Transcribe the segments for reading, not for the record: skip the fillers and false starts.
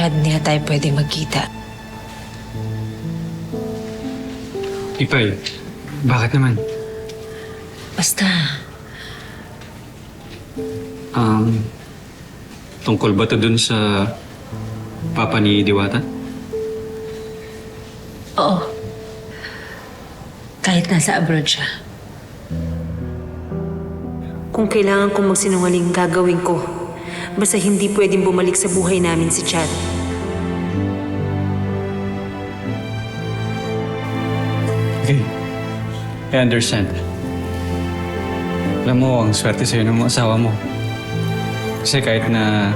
Chad, hindi na tayo pwede magkita. Ipay, bakit naman? Basta, Tungkol ba to dun sa papa ni Diwata? oo. Kahit nasa abroad siya. Kung kailangan kong magsinungaling, gagawin ko. Basta hindi pwedeng bumalik sa buhay namin si Chad. Okay. I understand. Alam mo, ang swerte sa'yo ng asawa mo. Kasi kahit na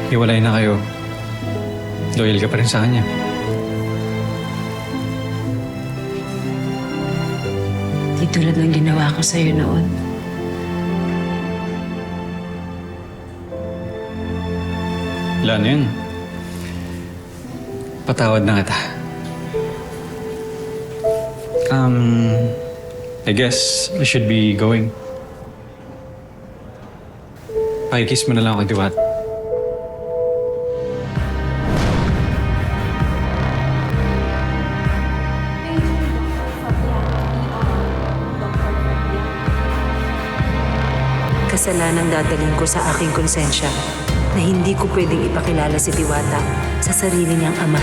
hiwalay na kayo, loyal ka pa rin sa kanya. Di tulad ng ginawa ko sa'yo noon. Wala na yun. Patawad na kita. I guess I should be going. Pakikiss mo na lang ako, Diwat. Kasalanan dadalhin ko sa aking konsensya na hindi ko pwedeng ipakilala si Diwata sa sarili niyang ama.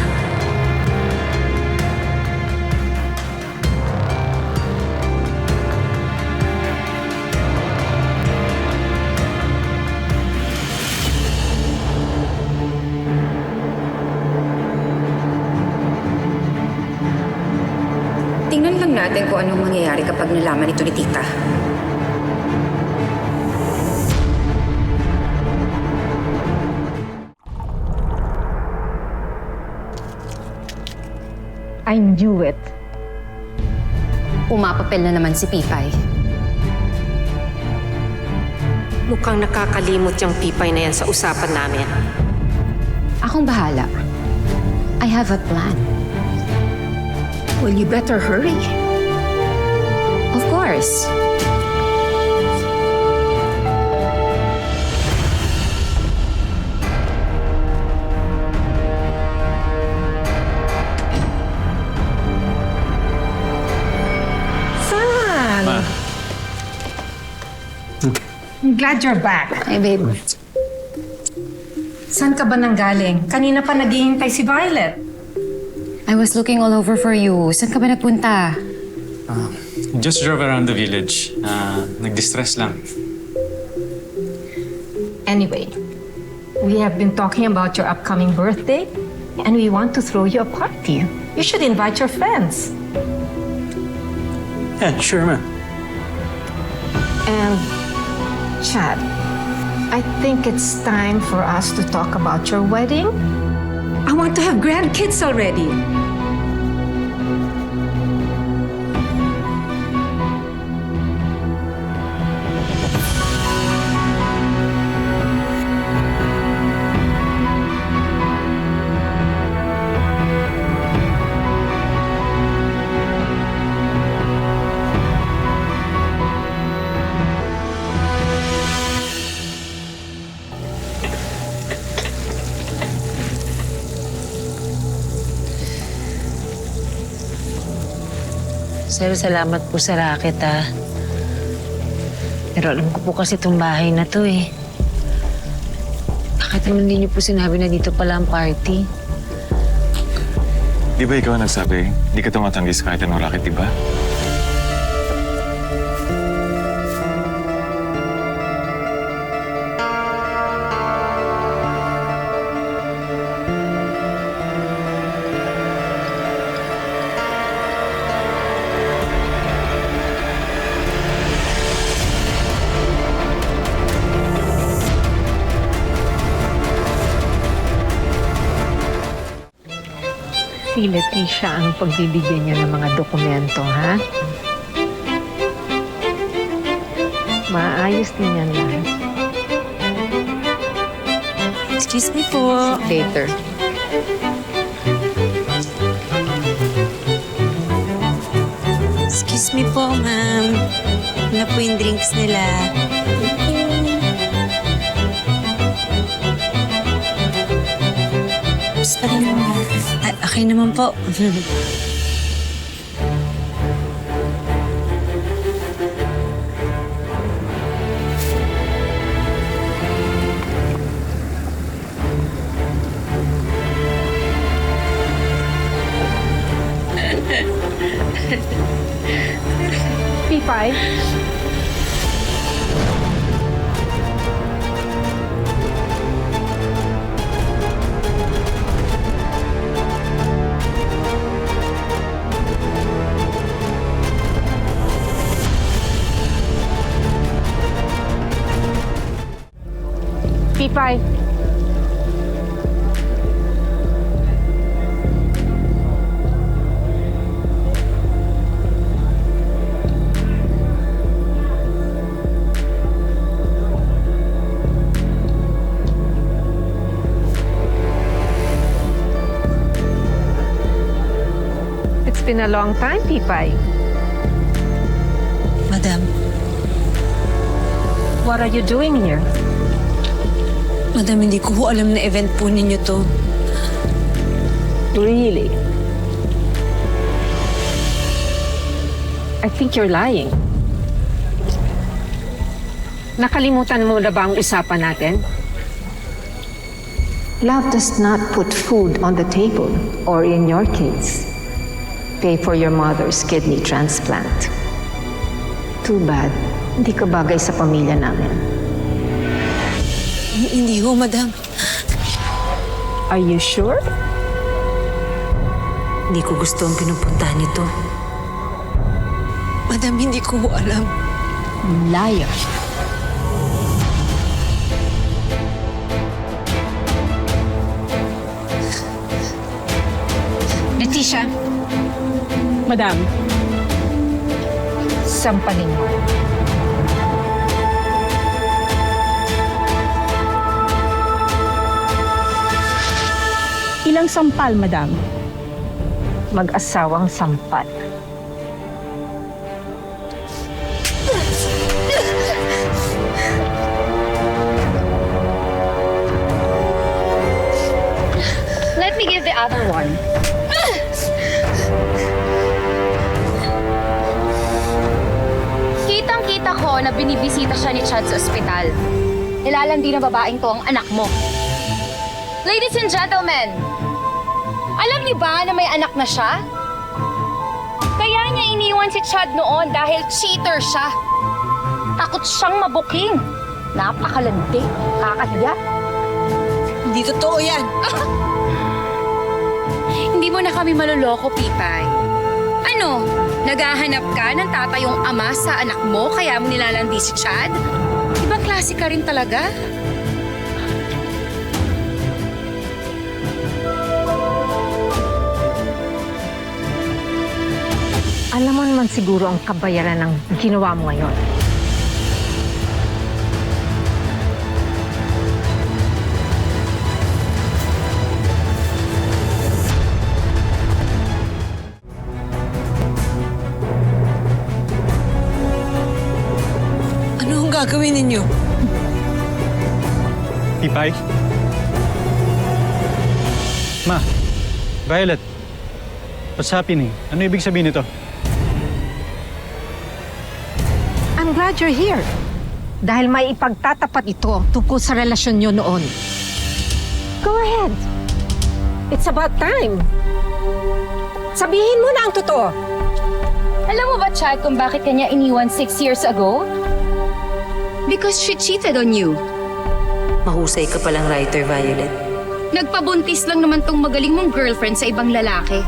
Tingnan lang natin kung anong mangyayari kapag nalaman ito ni Tita. I knew it. Umapapel na naman si Pipay. Mukhang nakakalimot yung pipay na yan sa usapan namin. Akong bahala. I have a plan. Well, you better hurry. Of course. Son! Ma. I'm glad you're back. Hey, babe. Saan ka ba nanggaling? Kanina pa naghihintay si Violet. I was looking all over for you. Saan ka ba nagpunta? Just drove around the village. Nag-distress lang. Anyway, we have been talking about your upcoming birthday and we want to throw you a party. You should invite your friends. Yeah, sure, ma. And, Chad, I think it's time for us to talk about your wedding. I want to have grandkids already. Sir, salamat po sa racket, ah. Pero alam ko po kasi itong bahay na to, eh. Bakit naman hindi niyo po sinabi na dito pala ang party? Di ba ikaw nagsabi? Di ka tumatanggi sa kahit anong racket, di ba? Si Leticia ang pagbibigyan niya ng mga dokumento, ha? Maayos din yan lahat. Excuse me po. Later. Excuse me po, ma'am. Ano po yung drinks nila? Kamusta ka naman? Ay, okay naman po. P5. P5. It's been a long time, P5. Madam, What are you doing here? Madam, hindi ko po alam na event po ninyo to. Really? I think you're lying. Nakalimutan mo na ba ang usapan natin? Love does not put food on the table, or in your case, pay for your mother's kidney transplant. Too bad, hindi ka bagay sa pamilya namin. Hindi ho, madam. Are you sure? Hindi ko gusto ang pinupuntahan nito. Madam, hindi ko ho alam. Liar. Leticia, Madam. Sampaling mo. Ilang sampal, madam? Mag-asawang sampal. let me give the other one. Kitang-kita ko na binibisita siya ni Chad sa ospital. Ilalandi na babaeng to ang anak mo. Ladies and gentlemen, alam niyo ba na may anak na siya? Kaya niya iniwan si Chad noon dahil cheater siya. Takot siyang mabuking. Napakalandi, kakahiya. Hindi totoo yan. Hindi mo na kami maloloko, Pipay. Ano, naghahanap ka ng tatayong ama sa anak mo kaya mo nilalandi si Chad? Ibang klase ka rin talaga. Alam mo naman siguro ang kabayaran ng ginawa mo ngayon. Ano ang gagawin ninyo? Ipay? Ma, Violet, what's happening? Ano ibig sabihin nito? I'm glad you're here. Dahil may ipagtatapat ito tungkol sa relasyon nyo noon. Go ahead. It's about time. Sabihin mo na ang totoo. Alam mo ba, Chad, kung bakit kanya iniwan 6 years ago? Because she cheated on you. Mahusay ka palang writer, Violet. Nagpabuntis lang naman tong magaling mong girlfriend sa ibang lalaki.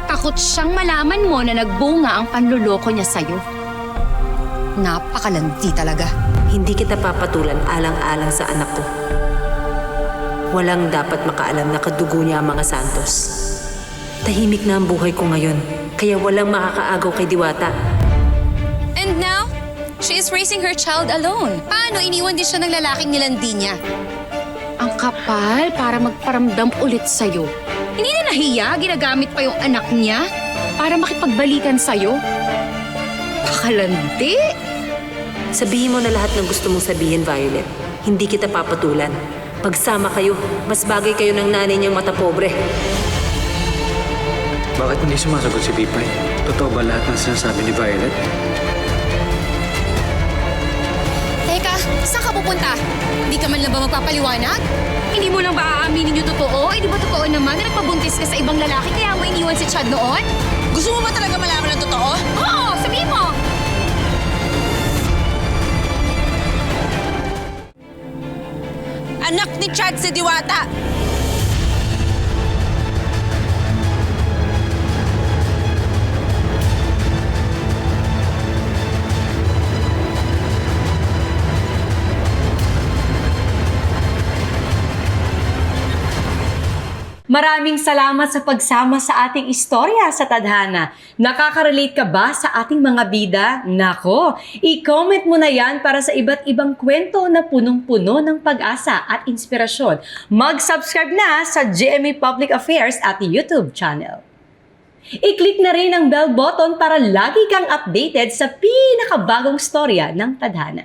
Takot siyang malaman mo na nagbunga ang panluloko niya sa'yo. Napakalandi talaga. Hindi kita papatulan alang-alang sa anak ko. Walang dapat makaalam na kadugo niya ang mga Santos. Tahimik na ang buhay ko ngayon, kaya walang makakaagaw kay Diwata. And now, she is raising her child alone. Paano iniwan din siya ng lalaking nilandi niya? Ang kapal para magparamdam ulit sa'yo. Hindi na nahiya, ginagamit pa yung anak niya para makipagbalikan sa'yo. Pakalandi. Sabihin mo na lahat ng gusto mong sabihin, Violet. Hindi kita papatulan. Pagsama kayo, mas bagay kayo ng nanay niyang mata pobre. Bakit hindi sumasagot si Pipay? Totoo ba lahat ng sinasabi ni Violet? Teka, saan ka pupunta? Hindi ka man lang ba magpapaliwanag? Hindi mo lang ba aaminin yung totoo? Eh, di ba totoo naman na nagpabuntis ka sa ibang lalaki kaya mo iniwan si Chad noon? Gusto mo ba talaga malaman ang totoo? Oo, sabihin mo! Anak ni Chad si Diwata. Maraming salamat sa pagsama sa ating istorya sa Tadhana. Nakaka-relate ka ba sa ating mga bida? Nako, i-comment mo na yan para sa iba't ibang kwento na punong-puno ng pag-asa at inspirasyon. Mag-subscribe na sa GMA Public Affairs at YouTube channel. I-click na rin ang bell button para lagi kang updated sa pinakabagong storya ng Tadhana.